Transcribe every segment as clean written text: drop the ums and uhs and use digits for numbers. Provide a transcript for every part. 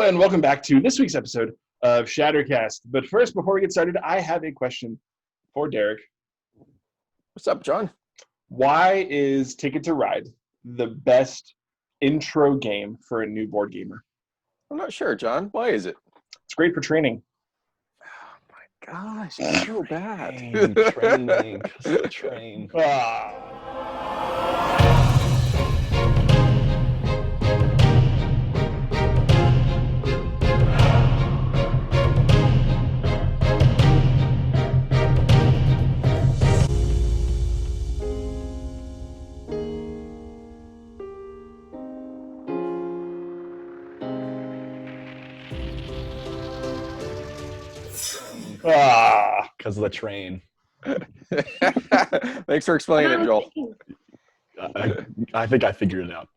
and welcome back to this week's episode of ShatterCast. But first, before we get started, I have a question for Derek. What's up, John? Why is Ticket to Ride the best intro game for a new board gamer? I'm not sure, John. Why is it? It's great for training. Oh my gosh, it's so bad. Training, train. Because of the train. Thanks for explaining it, Joel. I think I figured it out.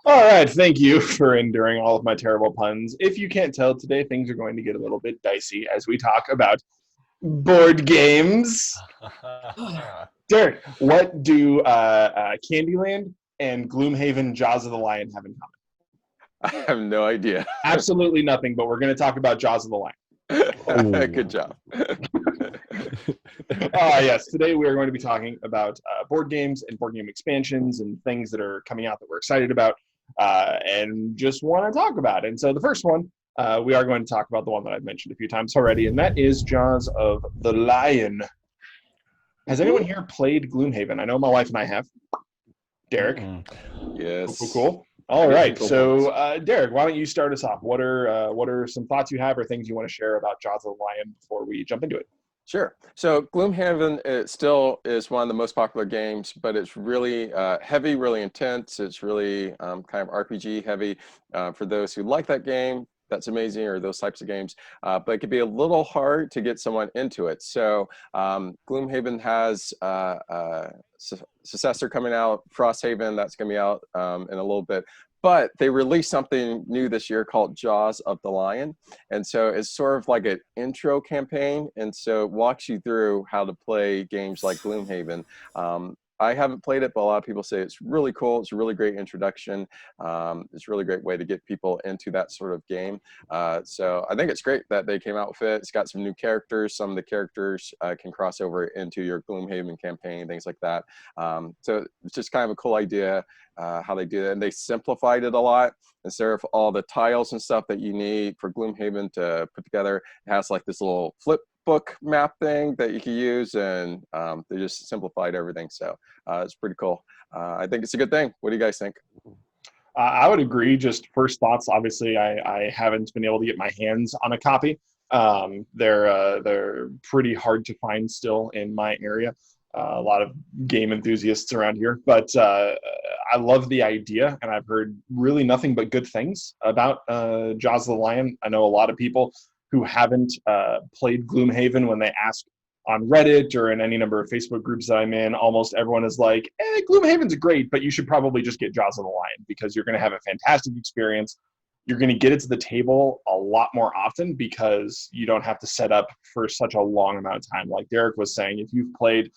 All right, thank you for enduring all of my terrible puns. If you can't tell, today things are going to get a little bit dicey as we talk about board games. Derek, what do Candyland and Gloomhaven Jaws of the Lion have in common? I have no idea. Absolutely nothing, but we're going to talk about Jaws of the Lion. Good job. Yes, today we are going to be talking about board games and board game expansions and things that are coming out that we're excited about and just want to talk about. And so the first one, we are going to talk about the one that I've mentioned a few times already, and that is Jaws of the Lion. Has anyone here played Gloomhaven? I know my wife and I have. Derek? Yes. Cool. All right, so Derek, why don't you start us off? What are some thoughts you have or things you want to share about Jaws of the Lion before we jump into it? Sure. So Gloomhaven it still is one of the most popular games, but it's really heavy, really intense. It's really kind of RPG heavy. For those who like that game, that's amazing, or those types of games. But it could be a little hard to get someone into it. So Gloomhaven has a successor coming out, Frosthaven, that's going to be out in a little bit. But they released something new this year called Jaws of the Lion. And so it's sort of like an intro campaign. And so it walks you through how to play games like Gloomhaven. I haven't played it, but a lot of people say it's really cool. It's a really great introduction. It's a really great way to get people into that sort of game. So I think it's great that they came out with it. It's got some new characters. Some of the characters can cross over into your Gloomhaven campaign, things like that. So it's just kind of a cool idea how they do that. And they simplified it a lot. Instead of all the tiles and stuff that you need for Gloomhaven to put together, it has like this little flip book map thing that you can use, and they just simplified everything. So it's pretty cool. I think it's a good thing. What do you guys think? I would agree. Just first thoughts. Obviously, I haven't been able to get my hands on a copy. They're pretty hard to find still in my area. A lot of game enthusiasts around here, but I love the idea, and I've heard really nothing but good things about Jaws of the Lion. I know a lot of people who haven't played Gloomhaven. When they ask on Reddit or in any number of Facebook groups that I'm in, almost everyone is like, Gloomhaven's great, but you should probably just get Jaws of the Lion because you're going to have a fantastic experience. You're going to get it to the table a lot more often because you don't have to set up for such a long amount of time. Like Derek was saying, if you've played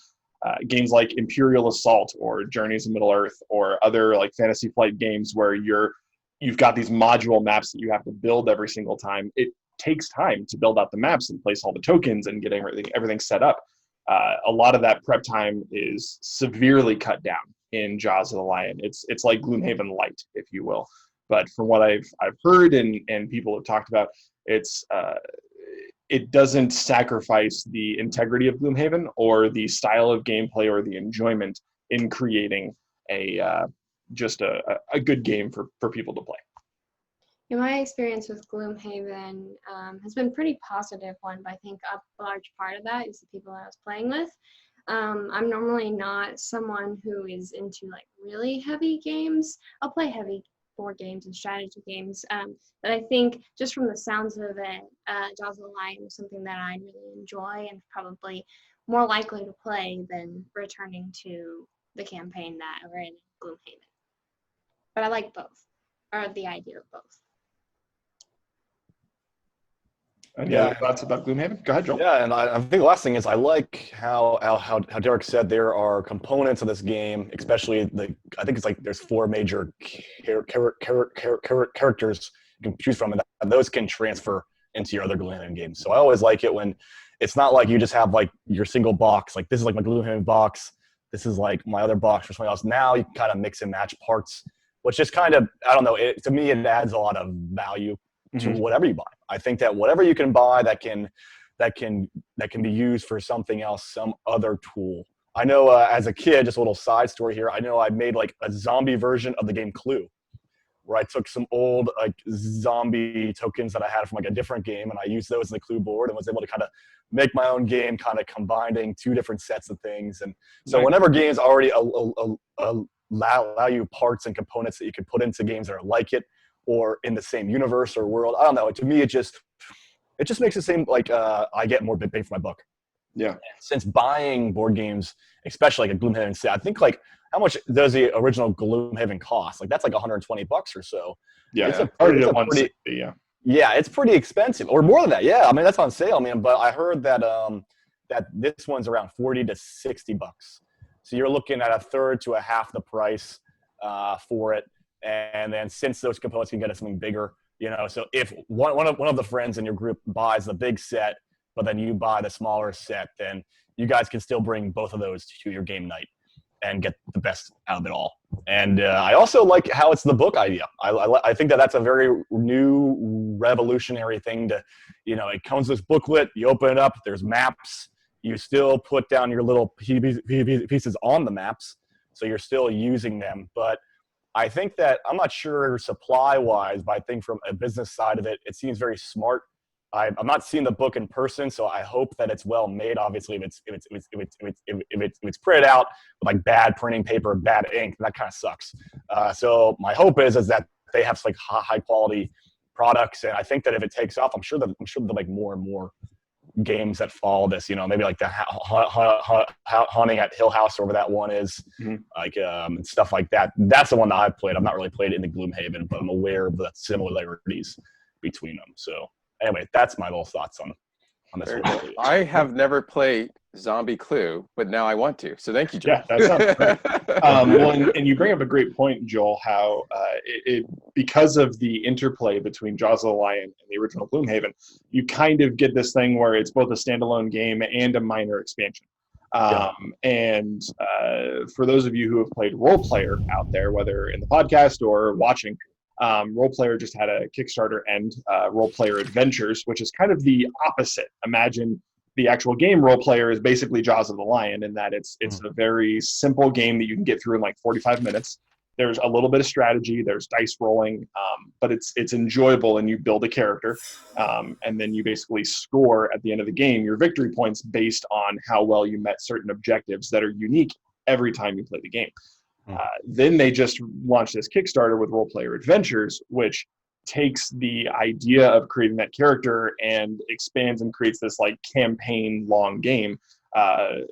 games like Imperial Assault or Journeys in Middle-earth or other like Fantasy Flight games where you've got these module maps that you have to build every single time, it takes time to build out the maps and place all the tokens and get everything set up. A lot of that prep time is severely cut down in Jaws of the Lion. It's like Gloomhaven Light, if you will. But from what I've heard and people have talked about, it doesn't sacrifice the integrity of Gloomhaven or the style of gameplay or the enjoyment in creating just a good game for people to play. Yeah, my experience with Gloomhaven has been a pretty positive one, but I think a large part of that is the people I was playing with. I'm normally not someone who is into like really heavy games. I'll play heavy board games and strategy games, but I think just from the sounds of it, Jaws of the Lion is something that I really enjoy and probably more likely to play than returning to the campaign that I ran in Gloomhaven. But I like both, or the idea of both. Any Yeah. other thoughts about Gloomhaven? Go ahead, Joel. Yeah, and I think the last thing is I like how Derek said there are components of this game, especially I think it's like there's 4 major characters you can choose from, and those can transfer into your other Gloomhaven games. So I always like it when it's not like you just have like your single box, like this is like my Gloomhaven box, this is like my other box for something else. Now you can kind of mix and match parts, which just kind of, I don't know, to me it adds a lot of value to whatever you buy. I think that whatever you can buy that can be used for something else, some other tool. I know as a kid, just a little side story here, I know I made like a zombie version of the game Clue, where I took some old like zombie tokens that I had from like a different game, and I used those in the Clue board and was able to kind of make my own game, kind of combining 2 different sets of things. And so whenever games already allow you parts and components that you can put into games that are like it, or in the same universe or world, I don't know. To me, it just makes it seem like I get more bang for my buck. Yeah. Since buying board games, especially like a Gloomhaven set, I think like how much does the original Gloomhaven cost? Like that's like $120 or so. Yeah. It's Already at 160. Yeah. Yeah, it's pretty expensive, or more than that. Yeah, I mean that's on sale, man. But I heard that that this one's around $40 to $60. So you're looking at a third to a half the price for it. And then since those components can get us something bigger, you know, so if one of the friends in your group buys the big set, but then you buy the smaller set, then you guys can still bring both of those to your game night and get the best out of it all. And I also like how it's the book idea. I think that's a very new, revolutionary thing to, you know, it comes with this booklet, you open it up, there's maps, you still put down your little pieces on the maps, so you're still using them. But I think that, I'm not sure supply-wise, but I think from a business side of it, it seems very smart. I'm not seeing the book in person, so I hope that it's well made. Obviously, if it's printed out with like bad printing paper, bad ink, that kind of sucks. So my hope is that they have like high quality products, and I think that if it takes off, I'm sure they'll make more and more games that follow this. You know, maybe like the Hunting at Hill House, or whatever that one is, like stuff like that. That's the one that I've played. I've not really played it in the Gloomhaven, but I'm aware of the similarities between them. So. Anyway, that's my little thoughts on this one. I have never played Zombie Clue, but now I want to. So thank you, Joel. Yeah, that sounds great. Well, and you bring up a great point, Joel, how because of the interplay between Jaws of the Lion and the original Gloomhaven, you kind of get this thing where it's both a standalone game and a minor expansion. And for those of you who have played Role Player out there, whether in the podcast or watching, Role Player just had a Kickstarter end, Role Player Adventures, which is kind of the opposite. Imagine the actual game Role Player is basically Jaws of the Lion, in that it's a very simple game that you can get through in like 45 minutes. There's a little bit of strategy, there's dice rolling, but it's enjoyable, and you build a character, and then you basically score at the end of the game your victory points based on how well you met certain objectives that are unique every time you play the game. Then they just launched this Kickstarter with Role Player Adventures, which takes the idea of creating that character and expands and creates this like campaign long game. I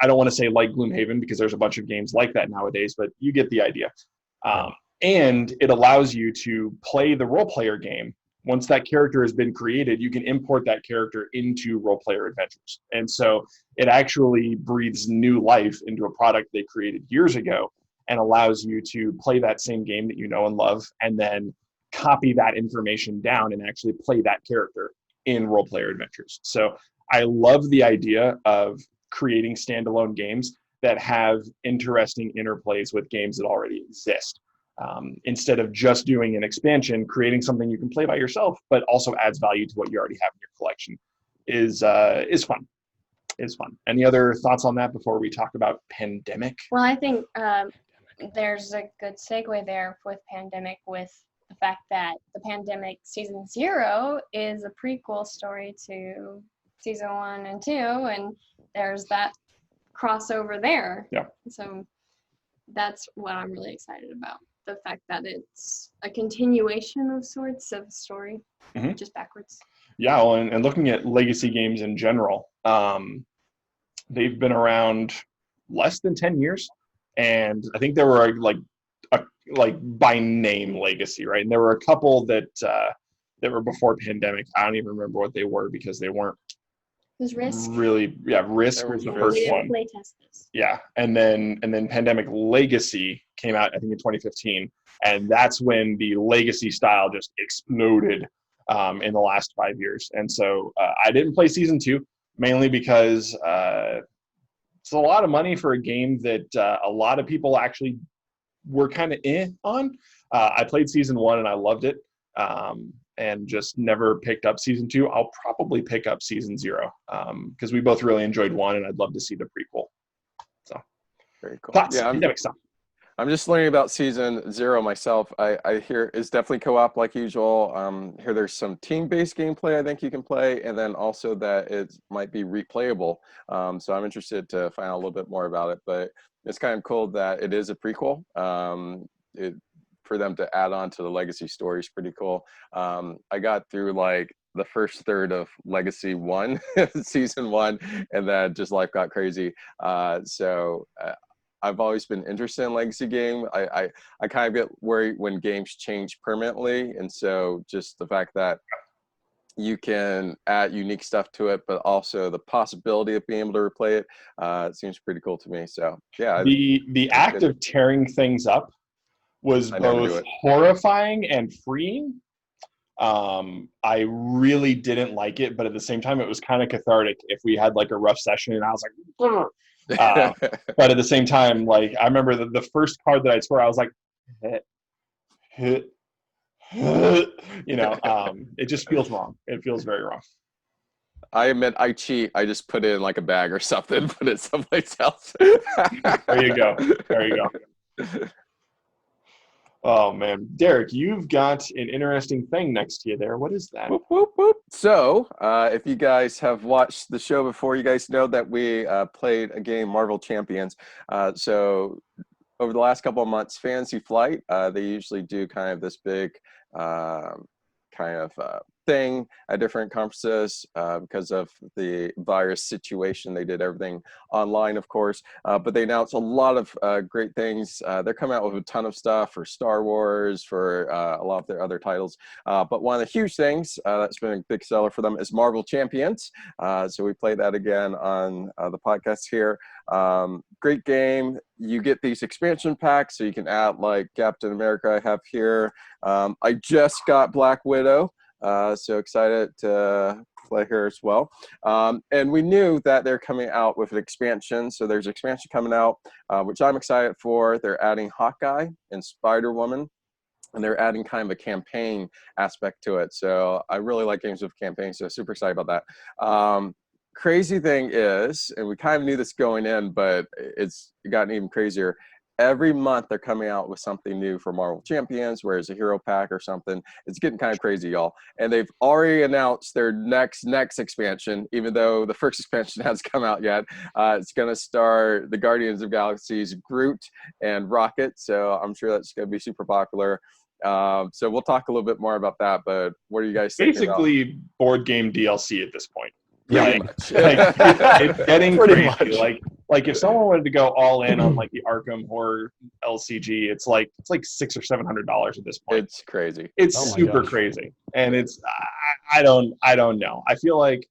don't want to say like Gloomhaven, because there's a bunch of games like that nowadays, but you get the idea. And it allows you to play the Role Player game. Once that character has been created, you can import that character into Role Player Adventures. And so it actually breathes new life into a product they created years ago, and allows you to play that same game that you know and love, and then copy that information down and actually play that character in Role Player Adventures. So I love the idea of creating standalone games that have interesting interplays with games that already exist. Instead of just doing an expansion, creating something you can play by yourself, but also adds value to what you already have in your collection is fun. Is fun. Any other thoughts on that before we talk about Pandemic? Well, I think there's a good segue there with Pandemic, with the fact that the Pandemic Season 0 is a prequel story to Season 1 and 2, and there's that crossover there. Yeah. So that's what I'm really excited about. The fact that it's a continuation of sorts of story, just backwards. Yeah, well, and looking at legacy games in general, they've been around less than 10 years, and I think there were like by name legacy, right? And there were a couple that that were before pandemic. I don't even remember what they were because they weren't It was Risk. really. Yeah, Risk was the Risk. first We one. didn't play test this. Yeah, and then Pandemic Legacy came out, I think, in 2015, and that's when the Legacy style just exploded in the last 5 years. And so I didn't play Season 2, mainly because it's a lot of money for a game that a lot of people actually were kind of on. I played Season 1 and I loved it, and just never picked up Season 2. I'll probably pick up Season 0 because we both really enjoyed 1, and I'd love to see the prequel. So, Very cool. thoughts? Yeah, Pandemic stuff. I'm just learning about Season 0 myself. I hear it's definitely co-op like usual. Hear there's some team-based gameplay I think you can play, and then also that it might be replayable. So I'm interested to find out a little bit more about it. But it's kind of cool that it is a prequel. For them to add on to the Legacy story is pretty cool. I got through like the first third of Legacy 1, Season 1, and then just life got crazy. I've always been interested in Legacy game. I kind of get worried when games change permanently, and so just the fact that you can add unique stuff to it, but also the possibility of being able to replay it, it seems pretty cool to me. So yeah, The act of tearing things up was I never do both it. horrifying and freeing. I really didn't like it, but at the same time, it was kind of cathartic if we had like a rough session and I was like, "Grr." But at the same time, like I remember the first card that I tore, I was like, it just feels wrong. It feels very wrong. I admit I cheat. I just put it in like a bag or something, put it someplace else. There you go. There you go. Oh man, Derek, you've got an interesting thing next to you there. What is that? Whoop, whoop, whoop. So, if you guys have watched the show before, you guys know that we played a game, Marvel Champions. So, over the last couple of months, Fantasy Flight, they usually do kind of this big thing at different conferences because of the virus situation. They did everything online, of course, but they announced a lot of great things. They're coming out with a ton of stuff for Star Wars, for a lot of their other titles. But one of the huge things that's been a big seller for them is Marvel Champions. So we played that again on the podcast here. Great game. You get these expansion packs, so you can add like Captain America I have here. I just got Black Widow. So excited to play her as well. And we knew that they're coming out with an expansion. So there's expansion coming out, which I'm excited for. They're adding Hawkeye and Spider-Woman, and they're adding kind of a campaign aspect to it. So I really like games with campaigns, so super excited about that. Crazy thing is, and we kind of knew this going in, but it's gotten even crazier. Every month they're coming out with something new for Marvel Champions, where it's a hero pack or something. It's getting kind of crazy, y'all. And they've already announced their next expansion, even though the first expansion hasn't come out yet. It's going to star the Guardians of Galaxy's Groot and Rocket, so I'm sure that's going to be super popular. So we'll talk a little bit more about that, but what are you guys thinking Basically, board game DLC at this point. Yeah, It's getting Pretty crazy. much. Like if someone wanted to go all in on like the Arkham Horror LCG, it's like $600 or $700 at this point. It's crazy. It's Oh my super gosh. crazy, and it's I don't know. I feel like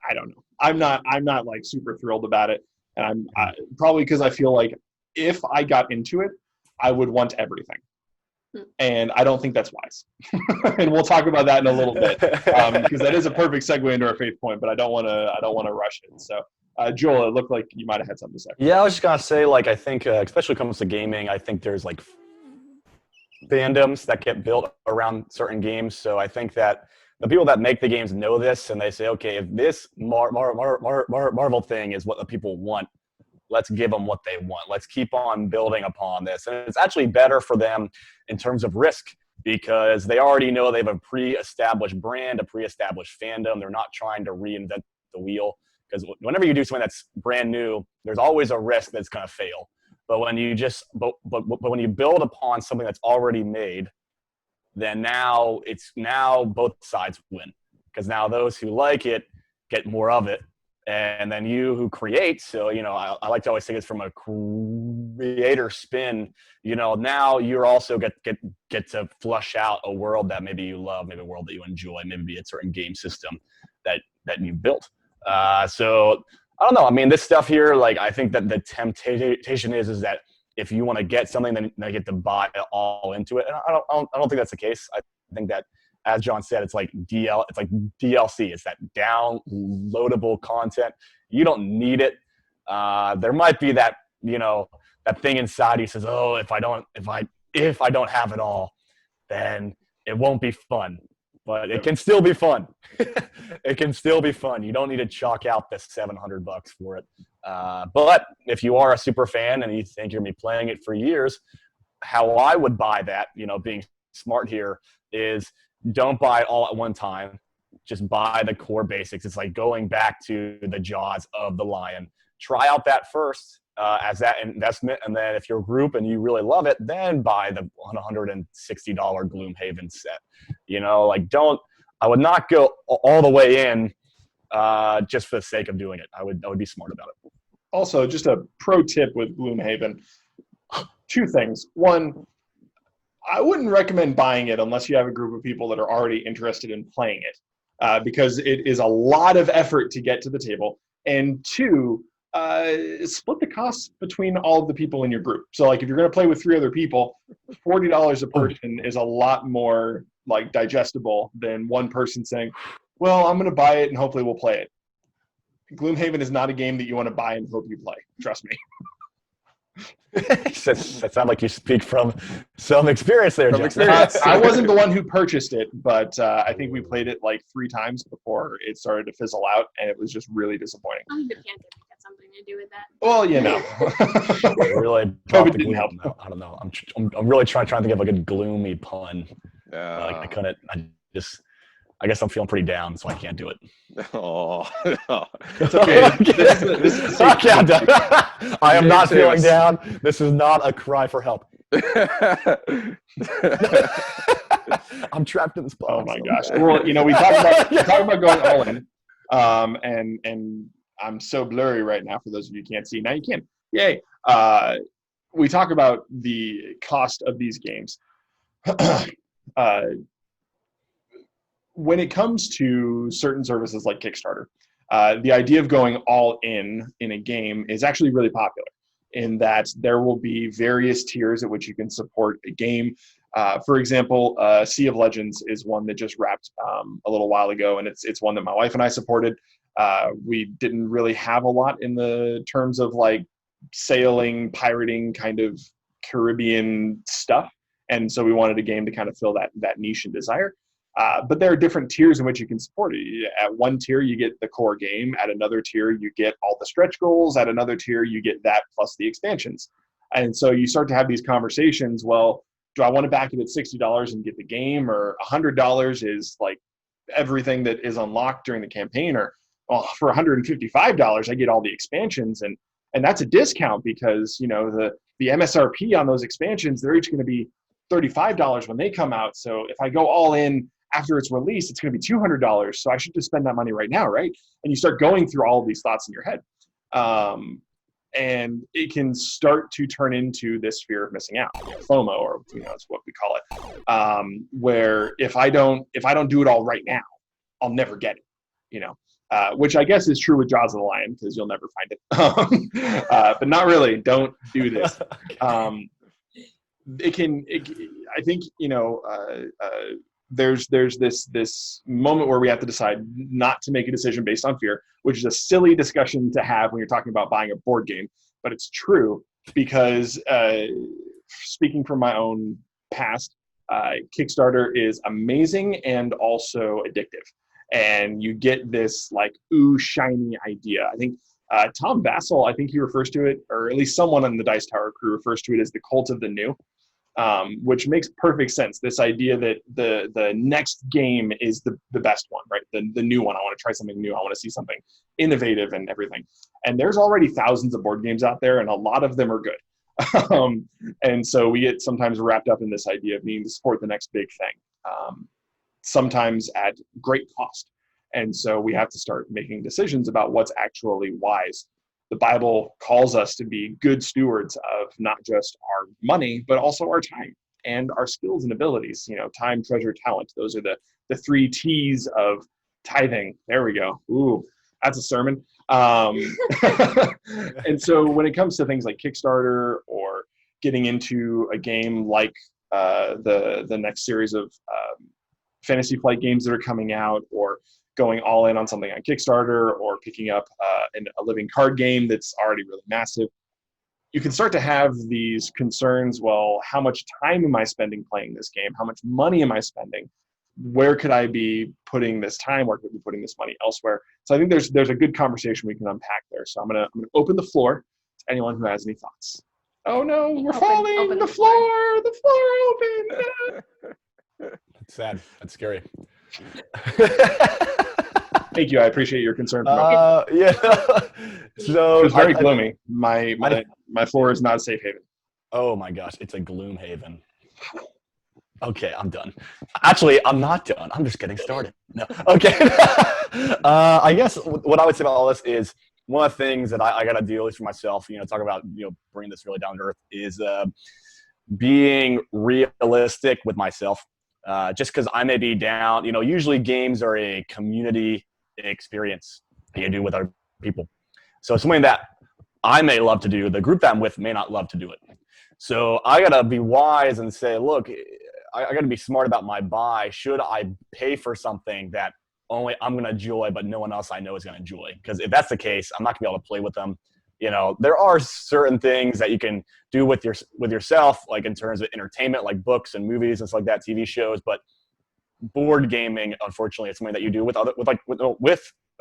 I don't know. I'm not like super thrilled about it, and I'm probably because I feel like if I got into it, I would want everything. And I don't think that's wise. And we'll talk about that in a little bit because that is a perfect segue into our faith point. But I don't want to rush it. So, Joel, it looked like you might have had something to say. Yeah, I was just gonna say, like, I think, especially when it comes to gaming, I think there's like fandoms that get built around certain games. So I think that the people that make the games know this, and they say, okay, if this Marvel thing is what the people want, let's give them what they want. Let's keep on building upon this. And it's actually better for them in terms of risk because they already know they have a pre-established brand, a pre-established fandom. They're not trying to reinvent the wheel because whenever you do something that's brand new, there's always a risk that's going to fail. But when you but when you build upon something that's already made, then now both sides win because now those who like it get more of it. and then you who create. So, I like to always think it's from a creator spin. Now you're also get to flush out a world that maybe you love, maybe a world that you enjoy, maybe a certain game system that you built. So I don't know. I mean, this stuff here, like, I think that the temptation is that if you want to get something, then you get to buy all into it. And I don't think that's the case. I think that, as John said, it's like DLC. It's that downloadable content. You don't need it. There might be that, that thing inside you says, oh, if I don't have it all, then it won't be fun. But it can still be fun. It can still be fun. You don't need to chalk out the $700 for it. But if you are a super fan and you think you're going to be playing it for years, how I would buy that, being smart here, is don't buy it all at one time. Just buy the core basics. It's like going back to the jaws of the lion. Try out that first as that investment, and then if you're a group and you really love it, then buy the $160 Gloomhaven set. I would not go all the way in just for the sake of doing it. I would be smart about it. Also, just a pro tip with Gloomhaven: 2 things. One, I wouldn't recommend buying it unless you have a group of people that are already interested in playing it, because it is a lot of effort to get to the table. And 2, split the costs between all of the people in your group. So, like, if you're going to play with 3 other people, $40 a person is a lot more, like, digestible than one person saying, well, I'm going to buy it and hopefully we'll play it. Gloomhaven is not a game that you want to buy and hope you play. Trust me. That sounds like you speak from some experience there, John. I wasn't the one who purchased it, but I think we played it like 3 times before it started to fizzle out, and it was just really disappointing. I think the pandemic had something to do with that. Well, Really, COVID didn't help. I don't know. I'm really trying to think of a good gloomy pun. I couldn't. I guess I'm feeling pretty down, so I can't do it. Oh, It's okay. I am not feeling down. This is not a cry for help. I'm trapped in this box. Oh my gosh. Well, we talk about going all in, and I'm so blurry right now. For those of you who can't see, now you can. Yay! We talk about the cost of these games. When it comes to certain services like Kickstarter, the idea of going all in a game is actually really popular, in that there will be various tiers at which you can support a game. For example, Sea of Legends is one that just wrapped a little while ago, and it's one that my wife and I supported. We didn't really have a lot in the terms of like sailing, pirating kind of Caribbean stuff, and so we wanted a game to kind of fill that niche and desire. But there are different tiers in which you can support it. At one tier, you get the core game. At another tier, you get all the stretch goals. At another tier, you get that plus the expansions. And so you start to have these conversations. Well, do I want to back it at $60 and get the game, or $100 is like everything that is unlocked during the campaign, or for $155 I get all the expansions, and that's a discount because the MSRP on those expansions, they're each going to be $35 when they come out. So if I go all in after it's released, it's going to be $200. So I should just spend that money right now, right? And you start going through all of these thoughts in your head. And it can start to turn into this fear of missing out, FOMO, or it's what we call it, where if I don't do it all right now, I'll never get it. Which I guess is true with Jaws of the Lion, because you'll never find it. But not really. Don't do this. I think there's this moment where we have to decide not to make a decision based on fear, which is a silly discussion to have when you're talking about buying a board game, but it's true because speaking from my own past, Kickstarter is amazing and also addictive, and you get this like shiny idea. I think Tom Vassell, I think he refers to it, or at least someone on the Dice Tower crew refers to it as the cult of the new. Which makes perfect sense. This idea that the next game is the best one, right? The new one. I want to try something new. I want to see something innovative and everything. And there's already thousands of board games out there, and a lot of them are good. And so we get sometimes wrapped up in this idea of needing to support the next big thing, sometimes at great cost. And so we have to start making decisions about what's actually wise. The Bible calls us to be good stewards of not just our money, but also our time and our skills and abilities. Time, treasure, talent. Those are the 3 T's of tithing. There we go. Ooh, that's a sermon. And so when it comes to things like Kickstarter or getting into a game like the next series of Fantasy Flight games that are coming out, or going all in on something on Kickstarter, or picking up a living card game that's already really massive, you can start to have these concerns. Well, how much time am I spending playing this game? How much money am I spending? Where could I be putting this time? Where could I be putting this money elsewhere? So I think there's a good conversation we can unpack there. So I'm gonna open the floor to anyone who has any thoughts. Oh no, we're falling! Open The floor open! That's sad. That's scary. Thank you. I appreciate your concern. Yeah. So It's very gloomy. My floor is not a safe haven. Oh my gosh, it's a Gloomhaven. Okay, I'm done. Actually, I'm not done. I'm just getting started. No. Okay. I guess what I would say about all this is one of the things that I got to do, at least for myself, talk about, bringing this really down to earth, is being realistic with myself. Just because I may be down, usually games are a community experience that you do with other people. So something that I may love to do, the group that I'm with may not love to do it. So I got to be wise and say, look, I got to be smart about my buy. Should I pay for something that only I'm going to enjoy, but no one else I know is going to enjoy? Because if that's the case, I'm not going to be able to play with them. There are certain things that you can do with yourself, like in terms of entertainment, like books and movies and stuff like that, TV shows. But board gaming, unfortunately, is something that you do with a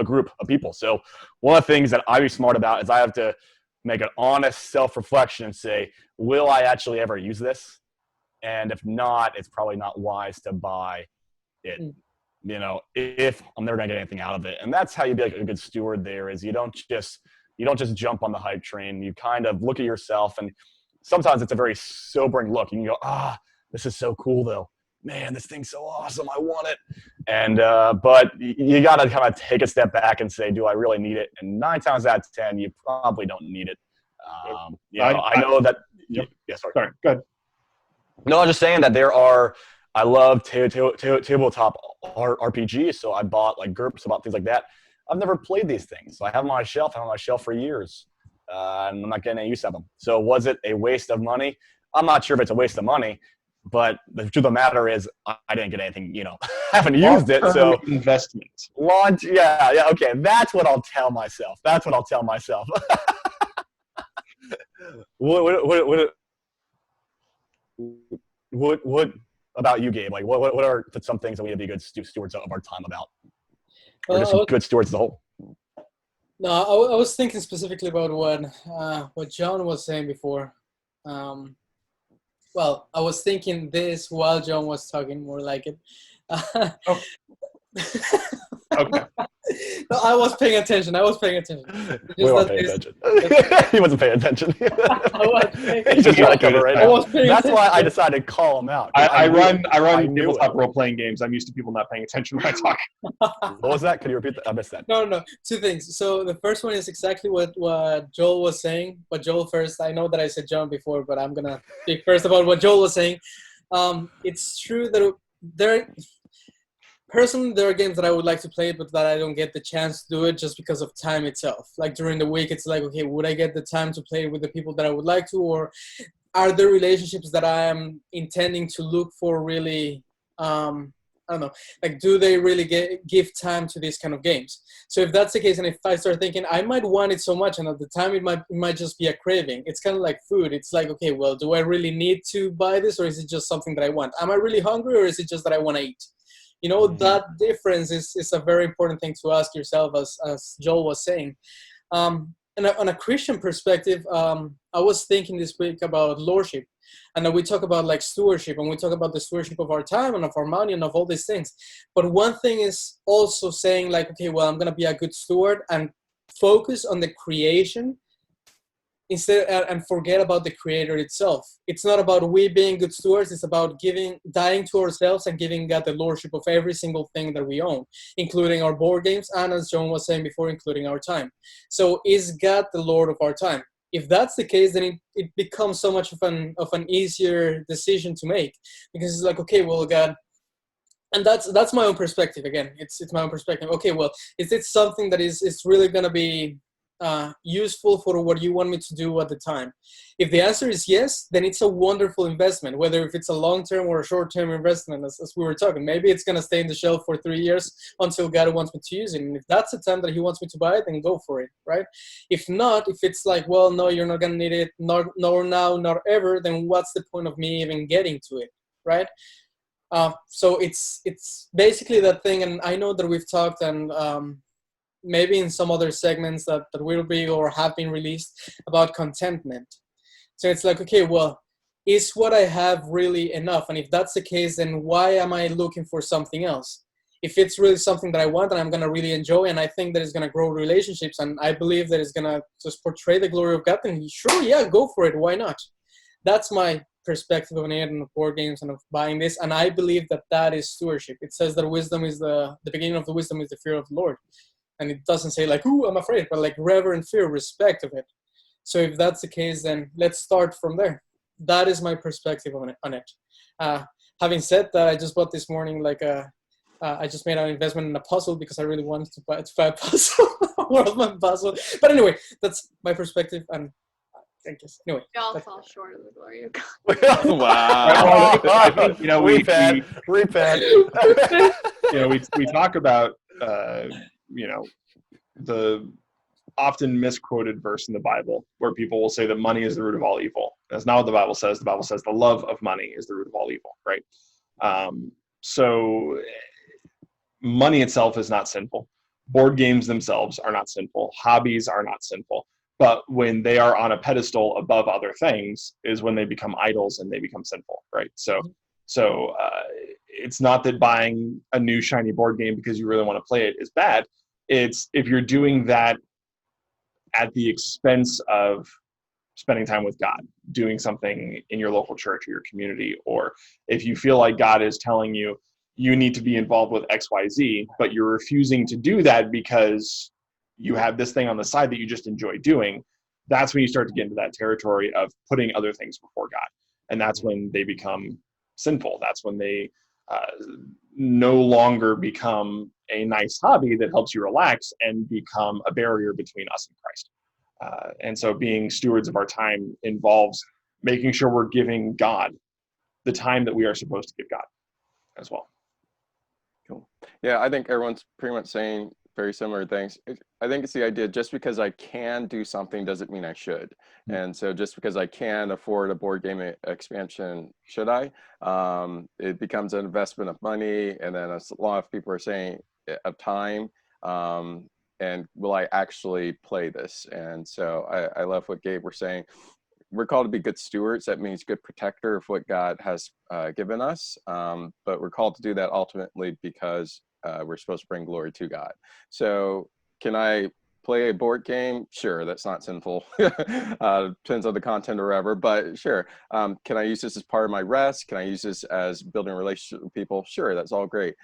group of people. So one of the things that I be smart about is I have to make an honest self-reflection and say, will I actually ever use this? And if not, it's probably not wise to buy it. If I'm never gonna get anything out of it. And that's how you be like a good steward. There is you don't just jump on the hype train. You kind of look at yourself, and sometimes it's a very sobering look. You can go, this is so cool though. Man, this thing's so awesome. I want it. And but you got to kind of take a step back and say, do I really need it? And 9 times out of 10, you probably don't need it. I know that. Yeah, sorry. Sorry, go ahead. No, I'm just saying that I love tabletop RPGs, so I bought like GURPS, about things like that. I've never played these things. So I have them on my shelf. I have them on my shelf for years, and I'm not getting any use of them. So was it a waste of money? I'm not sure if it's a waste of money, but the truth of the matter is I didn't get anything, haven't used it. So investment. Launch, yeah, okay. That's what I'll tell myself. What about you, Gabe? Like, what are some things that we have to be good stewards of our time about? Or just good stewards as a whole? No, I was thinking specifically about what John was saying before. Well, I was thinking this while John was talking, more like it. Okay. No, I was paying attention. We weren't paying attention. He wasn't paying attention. I was paying He's just trying to cover right now. That's why I decided to call him out. I run tabletop role-playing games. I'm used to people not paying attention when I talk. What was that? Could you repeat that? I missed that. No. 2 things. So the first one is exactly what Joel was saying. But Joel first. I know that I said John before, but I'm going to speak first about what Joel was saying. It's true that personally, there are games that I would like to play, but that I don't get the chance to do it just because of time itself. Like during the week, it's like, okay, would I get the time to play with the people that I would like to? Or are there relationships that I am intending to look for really, I don't know, like do they really give time to these kind of games? So if that's the case, and if I start thinking, I might want it so much, and at the time it might just be a craving. It's kind of like food. It's like, okay, well, do I really need to buy this, or is it just something that I want? Am I really hungry, or is it just that I want to eat? That difference is a very important thing to ask yourself, as Joel was saying. And on a Christian perspective, I was thinking this week about lordship. And we talk about like stewardship, and we talk about the stewardship of our time and of our money and of all these things. But one thing is also saying like, okay, well, I'm going to be a good steward and focus on the creation instead and forget about the creator itself. It's not about we being good stewards. It's about dying to ourselves and giving God the lordship of every single thing that we own, including our board games, and as John was saying before, including our time. So is God the Lord of our time? If that's the case, then it becomes so much of an easier decision to make, because it's like, okay, well, God, and that's my own perspective. Again, it's my own perspective. Okay, well, is it something that is really going to be useful for what you want me to do at the time? If the answer is yes, then it's a wonderful investment, whether if it's a long-term or a short-term investment, as we were talking. Maybe it's going to stay in the shelf for 3 years until God wants me to use it. And if that's the time that he wants me to buy it, then go for it, right? If not, if it's like, well, no, you're not going to need it, nor now, nor ever, then what's the point of me even getting to it, right? So it's basically that thing, and I know that we've talked, and maybe in some other segments that will be or have been released, about contentment. So it's like, okay, well, is what I have really enough? And if that's the case, then why am I looking for something else? If it's really something that I want and I'm going to really enjoy, and I think that it's going to grow relationships, and I believe that it's going to just portray the glory of God, then sure, yeah, go for it. Why not? That's my perspective on it and of board games and of buying this. And I believe that is stewardship. It says that wisdom is the beginning of the wisdom is the fear of the Lord. And it doesn't say like, ooh, I'm afraid, but like reverent fear, respect of it. So if that's the case, then let's start from there. That is my perspective on it. Having said that, I just bought this morning, I just made an investment in a puzzle because I really wanted to buy a puzzle, World puzzle. But anyway, that's my perspective. And I guess, anyway. We all fall short of the glory of God. Wow. I think, you know, repent. You know, we talk about, you know, the often misquoted verse in the Bible where people will say that money is the root of all evil. That's not what the Bible says. The Bible says the love of money is the root of all evil, right? So money itself is not sinful. Board games themselves are not sinful. Hobbies are not sinful. But when they are on a pedestal above other things is when they become idols and they become sinful, right? So it's not that buying a new shiny board game because you really want to play it is bad. It's if you're doing that at the expense of spending time with God, doing something in your local church or your community, or if you feel like God is telling you, you need to be involved with XYZ, but you're refusing to do that because you have this thing on the side that you just enjoy doing, that's when you start to get into that territory of putting other things before God. And that's when they become sinful. That's when they no longer become a nice hobby that helps you relax and become a barrier between us and Christ. And so being stewards of our time involves making sure we're giving God the time that we are supposed to give God as well. Cool. Yeah, I think everyone's pretty much saying very similar things. I think it's the idea, just because I can do something doesn't mean I should. Mm-hmm. And so just because I can afford a board game expansion, should I? It becomes an investment of money, and then a lot of people are saying of time, and will I actually play this? And so I love what Gabe was saying. We're called to be good stewards. That means good protector of what God has given us. But we're called to do that ultimately because we're supposed to bring glory to God. So can I play a board game? Sure, that's not sinful. Depends on the content or whatever, but sure. Can I use this as part of my rest? Can I use this as building a relationship with people? Sure, that's all great.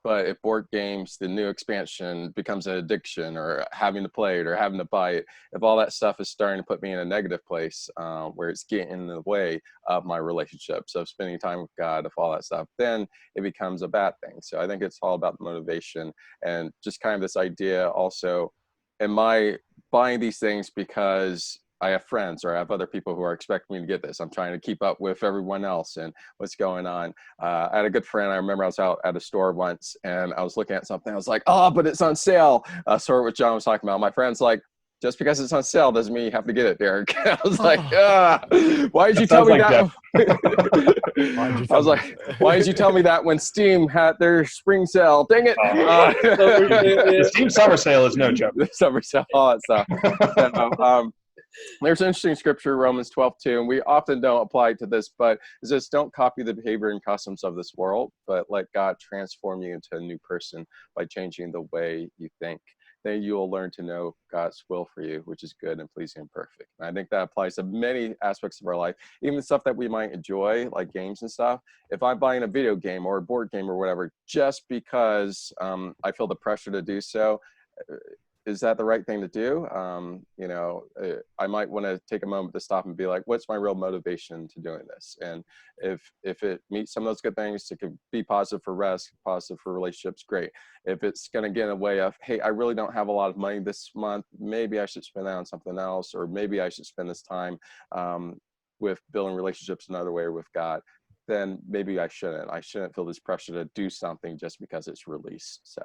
But if board games, the new expansion becomes an addiction, or having to play it or having to buy it, if all that stuff is starting to put me in a negative place where it's getting in the way of my relationships, of spending time with God, of all that stuff, then it becomes a bad thing. So I think it's all about the motivation, and just kind of this idea also, am I buying these things because I have friends or I have other people who are expecting me to get this? I'm trying to keep up with everyone else and what's going on. I had a good friend. I remember I was out at a store once and I was looking at something. I was like, oh, but it's on sale. Sort of what John was talking about. My friend's like, just because it's on sale doesn't mean you have to get it, Derek. I was like, why did you tell me that? I was like, why did you tell me that when Steam had their spring sale? Dang it. The Steam summer sale is no joke. The summer sale, all that stuff. So, there's an interesting scripture, Romans 12:2, and we often don't apply it to this, but it says, don't copy the behavior and customs of this world, but let God transform you into a new person by changing the way you think. then you will learn to know God's will for you, which is good and pleasing and perfect. And I think that applies to many aspects of our life, even stuff that we might enjoy, like games and stuff. If I'm buying a video game or a board game or whatever, just because I feel the pressure to do so, is that the right thing to do? I might want to take a moment to stop and be like, what's my real motivation to doing this? And if it meets some of those good things, it could be positive for rest, positive for relationships, great. If it's going to get in the way of, hey, I really don't have a lot of money this month, maybe I should spend that on something else, or maybe I should spend this time with building relationships another way or with God, then maybe I shouldn't feel this pressure to do something just because it's released. So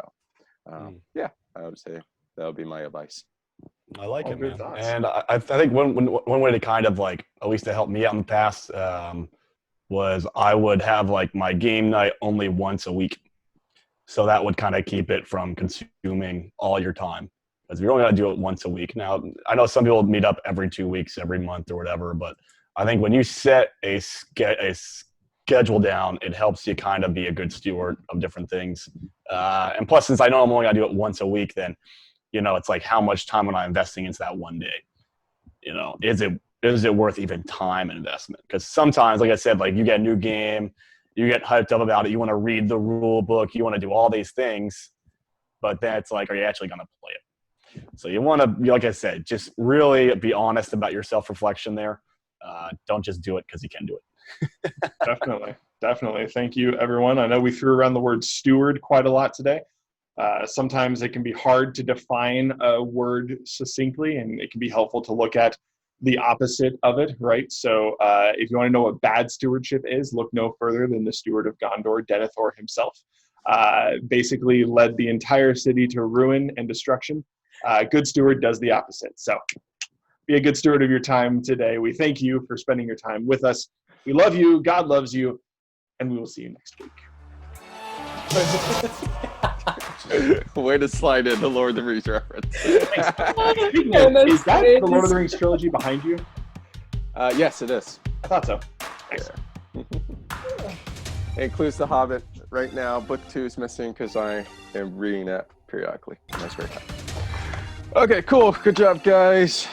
yeah, I would say that would be my advice. I like it, man. Thoughts. And I think one way to kind of like, at least to help me out in the past, was I would have like my game night only once a week. So that would kind of keep it from consuming all your time. Because you're only going to do it once a week. Now, I know some people meet up every 2 weeks, every month or whatever, but I think when you set a schedule down, it helps you kind of be a good steward of different things. And plus, since I know I'm only going to do it once a week, then it's like, how much time am I investing into that one day? Is it worth even time investment? Because sometimes, like I said, like you get a new game, you get hyped up about it, you want to read the rule book, you want to do all these things, but then it's like, are you actually going to play it? So you want to, like I said, just really be honest about your self-reflection there. Don't just do it because you can do it. Definitely. Thank you, everyone. I know we threw around the word steward quite a lot today. Sometimes it can be hard to define a word succinctly, and it can be helpful to look at the opposite of it, right? So if you want to know what bad stewardship is, look no further than the steward of Gondor, Denethor himself. Basically led the entire city to ruin and destruction. Good steward does the opposite. So be a good steward of your time today. We thank you for spending your time with us. We love you. God loves you. And we will see you next week. Way to slide in the Lord of the Rings reference. Is that the Lord of the Rings trilogy behind you? Yes, it is. I thought so. Nice. Yeah. It includes The Hobbit. Right now, book 2 is missing because I am reading that periodically. That's very fun. Okay, cool. Good job, guys.